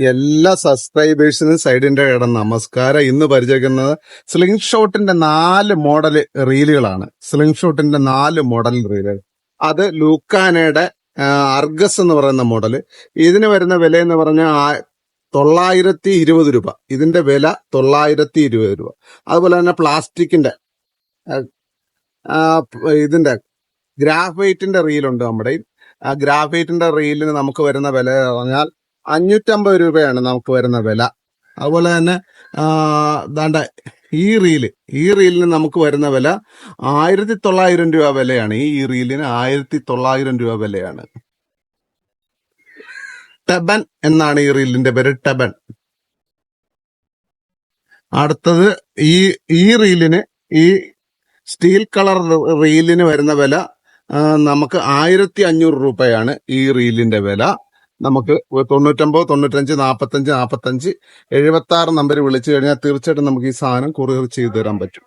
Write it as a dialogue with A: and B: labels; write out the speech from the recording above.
A: എല്ലാ സബ്സ്ക്രൈബേഴ്സിനും സൈഡിന്റെ കടം നമസ്കാരം. ഇന്ന് പരിചയിക്കുന്നത് സ്ലിംഗ് ഷോട്ടിന്റെ 4 മോഡൽ റീലുകളാണ്. സ്ലിംഗ് ഷോട്ടിന്റെ 4 മോഡൽ റീലുകൾ. അത് ലൂക്കാനയുടെ അർഗസ് എന്ന് പറയുന്ന മോഡല്. ഇതിന് വരുന്ന വില എന്ന് പറഞ്ഞാൽ 920 രൂപ. ഇതിന്റെ വില 920 രൂപ. അതുപോലെ തന്നെ പ്ലാസ്റ്റിക്കിന്റെ ഇതിന്റെ ഗ്രാഫൈറ്റിന്റെ റീലുണ്ട് നമ്മുടെ. ആ ഗ്രാഫൈറ്റിന്റെ റീലിന് നമുക്ക് വരുന്ന വില പറഞ്ഞാൽ 550 രൂപയാണ് നമുക്ക് വരുന്ന വില. അതുപോലെ തന്നെ ദാണ്ട ഈ റീലിന് നമുക്ക് വരുന്ന വില 1900 രൂപ വിലയാണ്. ഈ റീലിന് 1900 രൂപ വിലയാണ്. ടെബൻ എന്നാണ് ഈ റീലിന്റെ പേര്, ടെബൻ. അടുത്തത് ഈ റീലിന്, ഈ സ്റ്റീൽ കളർ റീലിന് വരുന്ന വില നമുക്ക് 1500 രൂപയാണ് ഈ റീലിന്റെ വില. നമുക്ക് 99 95 45 45 76 നമ്പർ വിളിച്ചു കഴിഞ്ഞാൽ തീർച്ചയായിട്ടും നമുക്ക് ഈ സാധനം കൊറിയർ ചെയ്തു തരാൻ പറ്റും.